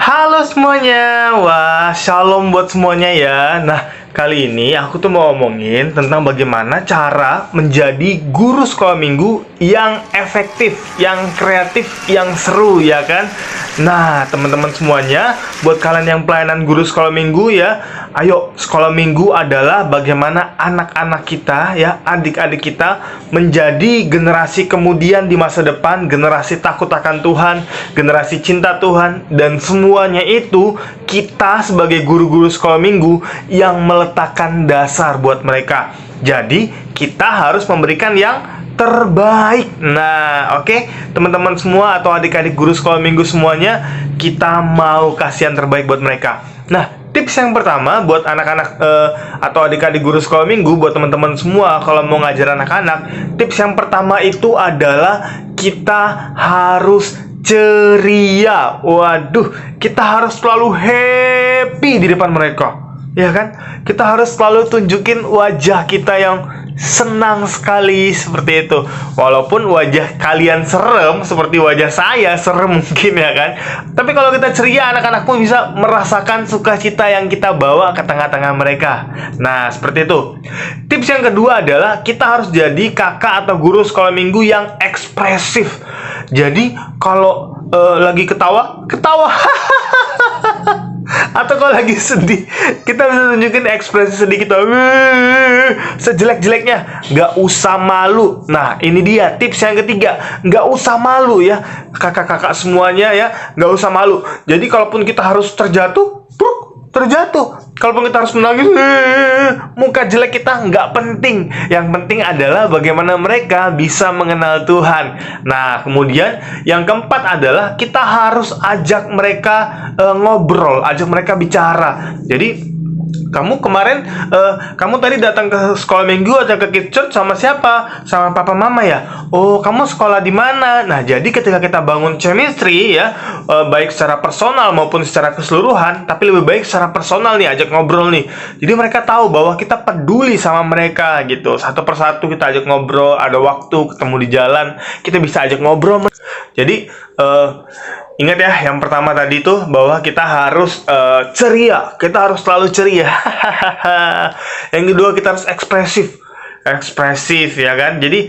Halo semuanya, wah shalom buat semuanya ya. Nah, kali ini aku tuh mau ngomongin tentang bagaimana cara menjadi guru sekolah minggu yang efektif, yang kreatif, yang seru ya kan. Nah, teman-teman semuanya, buat kalian yang pelayanan guru sekolah minggu ya, ayo, sekolah minggu adalah bagaimana anak-anak kita ya, adik-adik kita menjadi generasi kemudian di masa depan, generasi takut akan Tuhan, generasi cinta Tuhan, dan semuanya itu kita sebagai guru-guru sekolah minggu yang meletakkan dasar buat mereka. Jadi, kita harus memberikan yang terbaik. Nah, oke, teman-teman semua atau adik-adik guru sekolah minggu semuanya, kita mau kasih yang terbaik buat mereka. Nah, tips yang pertama buat anak-anak atau adik-adik guru sekolah minggu, buat teman-teman semua kalau mau ngajar anak-anak, tips yang pertama itu adalah kita harus ceria. Waduh, kita harus selalu happy di depan mereka. Ya kan? Kita harus selalu tunjukin wajah kita yang senang sekali seperti itu. Walaupun wajah kalian serem seperti wajah saya serem mungkin ya kan. Tapi kalau kita ceria, anak-anak pun bisa merasakan sukacita yang kita bawa ke tengah-tengah mereka. Nah, seperti itu. Tips yang kedua adalah kita harus jadi kakak atau guru sekolah minggu yang ekspresif. Jadi kalau lagi ketawa, ketawa. Atau kalau lagi sedih, kita bisa tunjukin ekspresi sedih kita sejelek-jeleknya. Nggak usah malu. Nah, ini dia tips yang ketiga. Nggak usah malu ya, kakak-kakak semuanya ya. Nggak usah malu. Jadi kalaupun kita harus terjatuh, terjatuh. Kalaupun kita harus menangis, muka jelek kita nggak penting. Yang penting adalah bagaimana mereka bisa mengenal Tuhan. Nah, kemudian yang keempat adalah kita harus ajak mereka ngobrol, ajak mereka bicara. Jadi kamu kemarin, kamu tadi datang ke sekolah minggu atau ke kids church sama siapa? Sama papa mama ya? Oh, kamu sekolah di mana? Nah, jadi ketika kita bangun chemistry ya, baik secara personal maupun secara keseluruhan, tapi lebih baik secara personal nih, ajak ngobrol nih. Jadi mereka tahu bahwa kita peduli sama mereka gitu. Satu persatu kita ajak ngobrol, ada waktu ketemu di jalan, kita bisa ajak ngobrol. Jadi, ingat ya, yang pertama tadi tuh bahwa kita harus ceria, kita harus selalu ceria. Yang kedua kita harus ekspresif, ekspresif ya kan. Jadi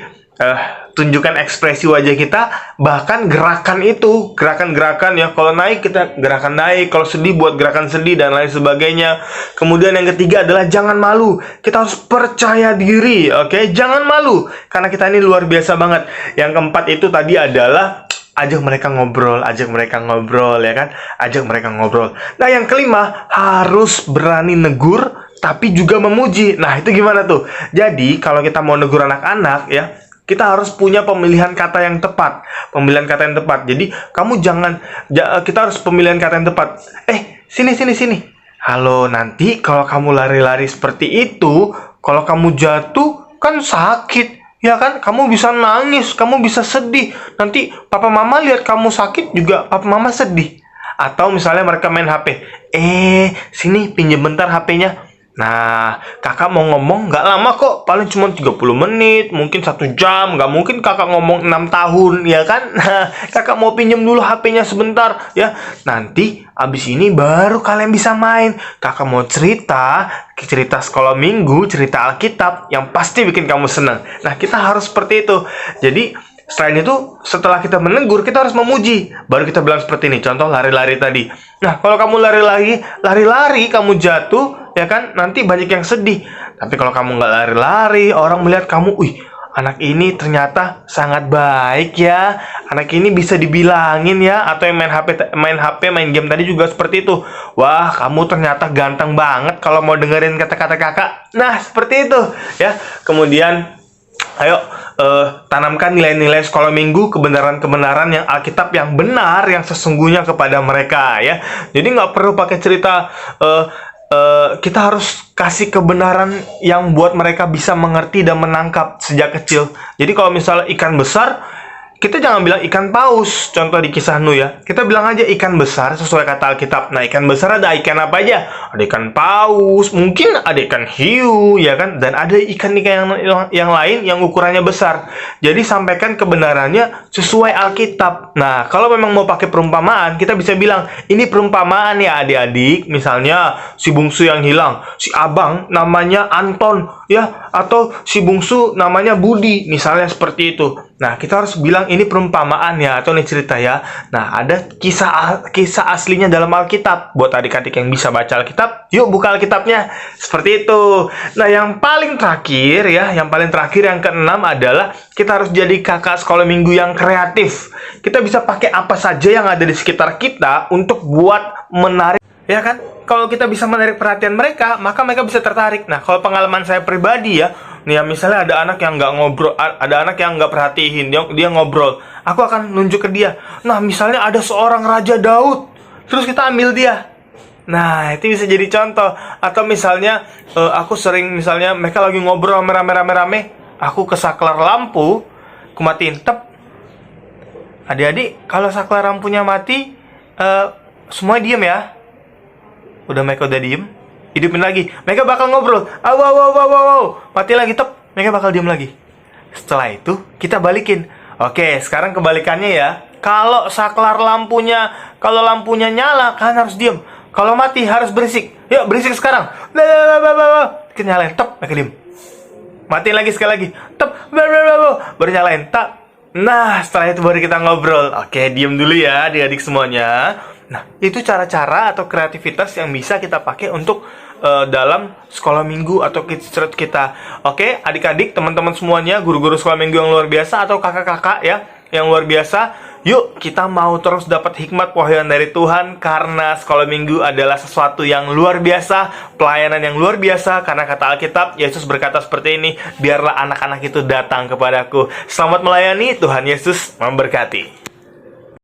tunjukkan ekspresi wajah kita, bahkan gerakan itu, gerakan-gerakan ya. Kalau naik kita gerakan naik, kalau sedih buat gerakan sedih dan lain sebagainya. Kemudian yang ketiga adalah jangan malu, kita harus percaya diri, oke? Jangan malu, karena kita ini luar biasa banget. Yang keempat itu tadi adalah ajak mereka ngobrol ya kan, ajak mereka ngobrol. Nah, yang kelima harus berani negur tapi juga memuji. Nah, itu gimana tuh? Jadi kalau kita mau negur anak-anak ya, kita harus punya pemilihan kata yang tepat. Pemilihan kata yang tepat. Jadi kamu kita harus pemilihan kata yang tepat. Sini. Halo, nanti kalau kamu lari-lari seperti itu, kalau kamu jatuh kan sakit. Ya kan, kamu bisa nangis, kamu bisa sedih. Nanti papa mama lihat kamu sakit juga, papa mama sedih. Atau misalnya mereka main HP. Sini pinjam bentar HP-nya. Nah, kakak mau ngomong nggak lama kok, paling cuma 30 menit, mungkin 1 jam. Nggak mungkin kakak ngomong 6 tahun, ya kan? Nah, kakak mau pinjam dulu HP-nya sebentar, ya. Nanti abis ini baru kalian bisa main. Kakak mau cerita sekolah minggu, cerita Alkitab, yang pasti bikin kamu senang. Nah, kita harus seperti itu. Jadi, selain itu, setelah kita menegur, kita harus memuji. Baru kita bilang seperti ini, contoh lari-lari tadi. Nah, kalau kamu lari-lari, kamu jatuh, ya kan, nanti banyak yang sedih. Tapi kalau kamu nggak lari-lari, orang melihat kamu, anak ini ternyata sangat baik ya. Anak ini bisa dibilangin ya. Atau yang main game tadi juga seperti itu. Wah, kamu ternyata ganteng banget kalau mau dengerin kata-kata kakak. Nah, seperti itu ya. Kemudian, ayo tanamkan nilai-nilai sekolah minggu, kebenaran-kebenaran yang Alkitab yang benar, yang sesungguhnya kepada mereka ya. Jadi nggak perlu pakai cerita. Kita harus kasih kebenaran yang buat mereka bisa mengerti dan menangkap sejak kecil. Jadi kalau misalnya ikan besar, kita jangan bilang ikan paus, contoh di kisah Nuh ya. Kita bilang aja ikan besar sesuai kata Alkitab. Nah, ikan besar ada ikan apa aja? Ada ikan paus, mungkin ada ikan hiu, ya kan? Dan ada ikan-ikan yang lain yang ukurannya besar. Jadi sampaikan kebenarannya sesuai Alkitab. Nah, kalau memang mau pakai perumpamaan, kita bisa bilang, ini perumpamaan ya adik-adik. Misalnya, si bungsu yang hilang, si abang namanya Anton, ya, atau si bungsu namanya Budi, misalnya seperti itu. Nah, kita harus bilang ini perumpamaan ya, atau ini cerita ya. Nah, ada kisah aslinya dalam Alkitab. Buat adik-adik yang bisa baca Alkitab, yuk buka Alkitabnya. Seperti itu. Nah, yang paling terakhir ya, yang keenam adalah kita harus jadi kakak sekolah minggu yang kreatif. Kita bisa pakai apa saja yang ada di sekitar kita untuk buat menarik, ya kan? Kalau kita bisa menarik perhatian mereka, maka mereka bisa tertarik. Nah, kalau pengalaman saya pribadi ya, nih ya, misalnya ada anak yang nggak ngobrol, ada anak yang nggak perhatiin, dia ngobrol. Aku akan nunjuk ke dia. Nah, misalnya ada seorang Raja Daud, terus kita ambil dia. Nah, itu bisa jadi contoh. Atau misalnya, aku sering, misalnya mereka lagi ngobrol rame-rame, aku kesaklar lampu, aku matiin, tep. Adik-adik, kalau saklar lampunya mati, semua diem ya. Udah mereka udah diem, hidupin lagi, mereka bakal ngobrol. Mati lagi, tep, mereka bakal diem lagi. Setelah itu kita balikin. Oke, sekarang kebalikannya ya. Kalau kalau lampunya nyala, kalian harus diem. Kalau mati harus berisik. Yuk berisik sekarang. Kita nyalain, tep, mereka diem. Matiin lagi sekali lagi, tep, baru nyalain, tak. Nah, setelah itu baru kita ngobrol. Oke, diem dulu ya adik-adik semuanya. Nah, itu cara-cara atau kreativitas yang bisa kita pakai untuk dalam sekolah minggu atau kids church kita. Oke, adik-adik, teman-teman semuanya, guru-guru sekolah minggu yang luar biasa atau kakak-kakak ya, yang luar biasa. Yuk, kita mau terus dapat hikmat wahyu dari Tuhan, karena sekolah minggu adalah sesuatu yang luar biasa, pelayanan yang luar biasa, karena kata Alkitab, Yesus berkata seperti ini, biarlah anak-anak itu datang kepadaku. Selamat melayani, Tuhan Yesus memberkati.